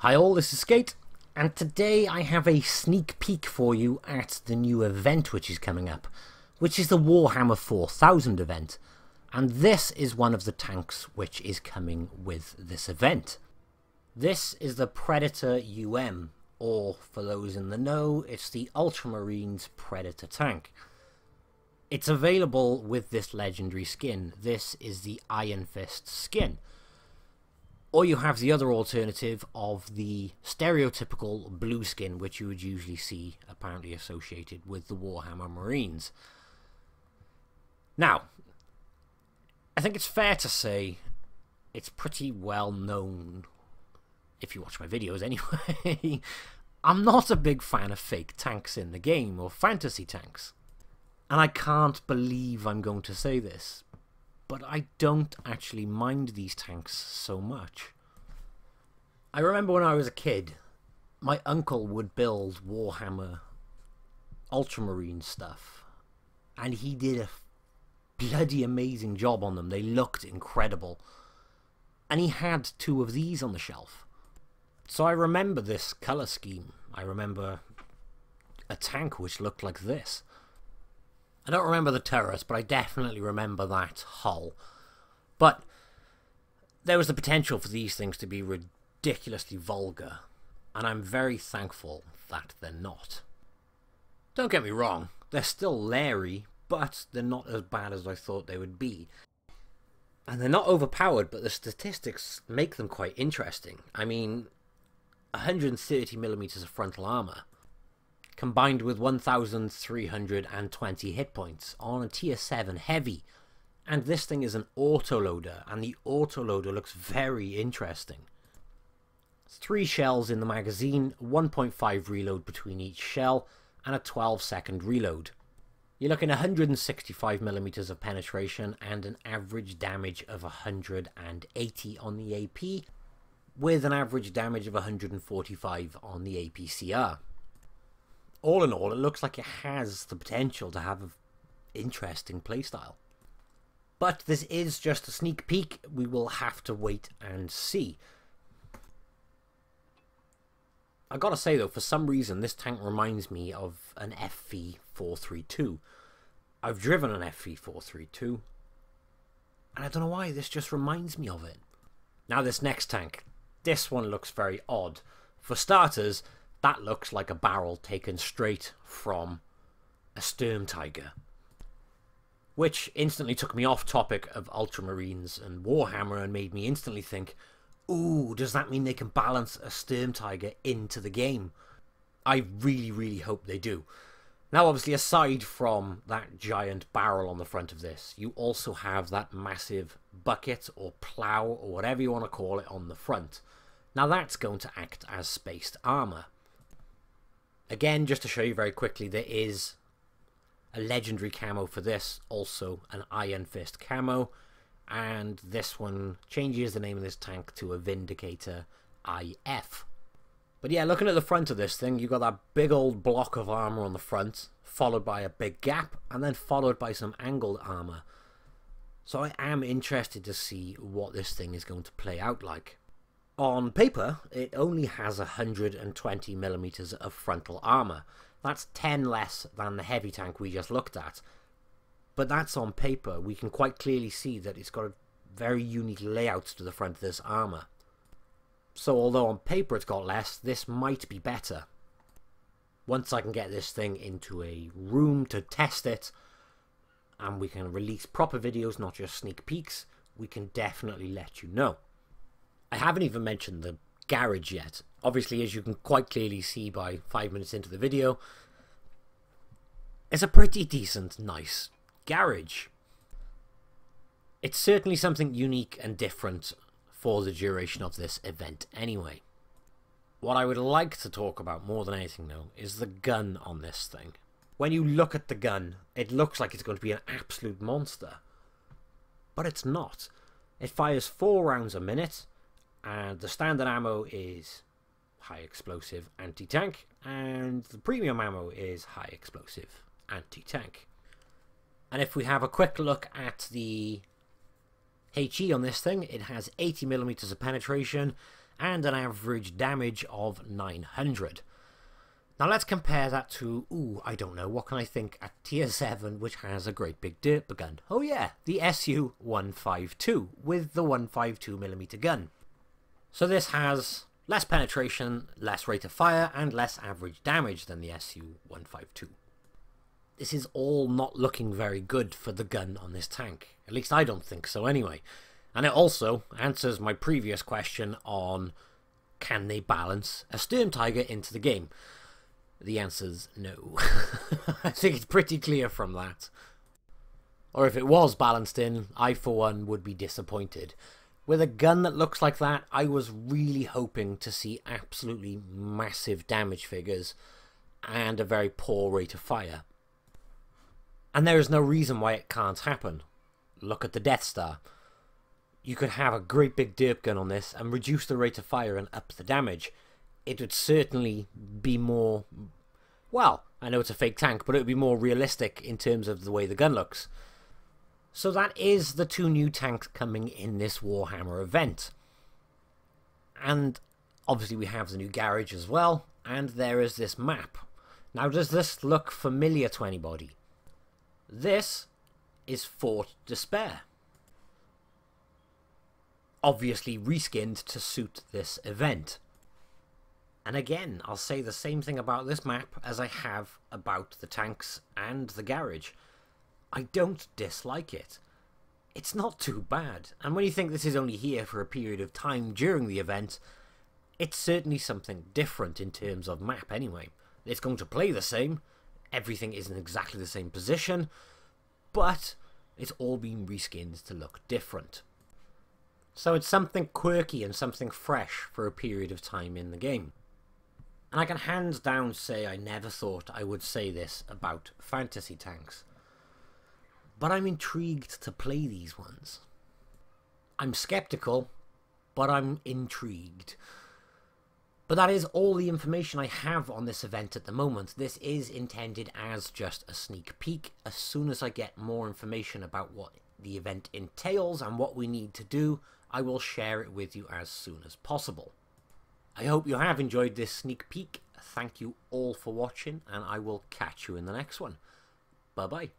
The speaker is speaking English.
Hi all, this is Skate, and today I have a sneak peek for you at the new event which is coming up, which is the Warhammer 4000 event, and this is one of the tanks which is coming with this event. This is the Predator UM, or for those in the know, it's the Ultramarines Predator tank. It's available with this legendary skin. This is the Iron Fist skin. Or you have the other alternative of the stereotypical blue skin, which you would usually see apparently associated with the Warhammer Marines. Now, I think it's fair to say it's pretty well known, if you watch my videos anyway, I'm not a big fan of fake tanks in the game, or fantasy tanks. And I can't believe I'm going to say this, but I don't actually mind these tanks so much. I remember when I was a kid, my uncle would build Warhammer Ultramarine stuff, and he did a bloody amazing job on them. They looked incredible, and he had two of these on the shelf. So I remember this colour scheme. I remember a tank which looked like this. I don't remember the turret, but I definitely remember that hull. But there was the potential for these things to be ridiculously vulgar, and I'm very thankful that they're not. Don't get me wrong, they're still leery, but they're not as bad as I thought they would be. And they're not overpowered, but the statistics make them quite interesting. I mean, 130mm of frontal armour, combined with 1,320 hit points on a tier 7 heavy. And this thing is an autoloader, and the autoloader looks very interesting. 3 shells in the magazine, 1.5 reload between each shell, and a 12-second reload. You're looking at 165mm of penetration and an average damage of 180 on the AP, with an average damage of 145 on the APCR. All in all, it looks like it has the potential to have an interesting playstyle. But this is just a sneak peek. We will have to wait and see. I gotta say though, for some reason this tank reminds me of an FV432. I've driven an FV432, and I don't know why, this just reminds me of it. Now this next tank, this one looks very odd. For starters, that looks like a barrel taken straight from a Sturmtiger, which instantly took me off topic of Ultramarines and Warhammer and made me instantly think, ooh, does that mean they can balance a Sturmtiger into the game? I really, really hope they do. Now, obviously, aside from that giant barrel on the front of this, you also have that massive bucket or plough or whatever you want to call it on the front. Now, that's going to act as spaced armour. Again, just to show you very quickly, there is a legendary camo for this, also an Iron Fist camo, and this one changes the name of this tank to a Vindicator IF. But yeah, looking at the front of this thing, you've got that big old block of armour on the front, followed by a big gap, and then followed by some angled armour. So I am interested to see what this thing is going to play out like. On paper, it only has 120mm of frontal armour. That's 10 less than the heavy tank we just looked at. But that's on paper. We can quite clearly see that it's got a very unique layout to the front of this armour. So although on paper it's got less, this might be better. Once I can get this thing into a room to test it, and we can release proper videos, not just sneak peeks, we can definitely let you know. I haven't even mentioned the garage yet. Obviously, as you can quite clearly see by 5 minutes into the video, it's a pretty decent, nice garage. It's certainly something unique and different for the duration of this event anyway. What I would like to talk about more than anything though is the gun on this thing. When you look at the gun, it looks like it's going to be an absolute monster, but it's not. It fires 4 rounds a minute, and the standard ammo is high explosive anti-tank, and the premium ammo is high explosive anti-tank. And if we have a quick look at the HE on this thing, it has 80mm of penetration and an average damage of 900. Now let's compare that to, I don't know, what can I think, a tier 7 which has a great big derp gun. Oh yeah, the SU-152 with the 152mm gun. So this has less penetration, less rate of fire, and less average damage than the SU-152. This is all not looking very good for the gun on this tank. At least I don't think so anyway. And it also answers my previous question on, can they balance a Sturm Tiger into the game? The answer's no. I think it's pretty clear from that. Or if it was balanced in, I for one would be disappointed. With a gun that looks like that, I was really hoping to see absolutely massive damage figures and a very poor rate of fire. And there is no reason why it can't happen. Look at the Death Star. You could have a great big derp gun on this and reduce the rate of fire and up the damage. It would certainly be more, well, I know it's a fake tank, but it would be more realistic in terms of the way the gun looks. So that is the 2 new tanks coming in this Warhammer event. And obviously we have the new garage as well, and there is this map. Now does this look familiar to anybody? This is Fort Despair. Obviously reskinned to suit this event. And again, I'll say the same thing about this map as I have about the tanks and the garage. I don't dislike it. It's not too bad. And when you think this is only here for a period of time during the event, it's certainly something different in terms of map anyway. It's going to play the same. Everything isn't exactly the same position. But it's all been reskinned to look different. So it's something quirky and something fresh for a period of time in the game. And I can hands down say I never thought I would say this about fantasy tanks. But I'm intrigued to play these ones. I'm skeptical, but I'm intrigued. But that is all the information I have on this event at the moment. This is intended as just a sneak peek. As soon as I get more information about what the event entails and what we need to do, I will share it with you as soon as possible. I hope you have enjoyed this sneak peek. Thank you all for watching, and I will catch you in the next one. Bye-bye.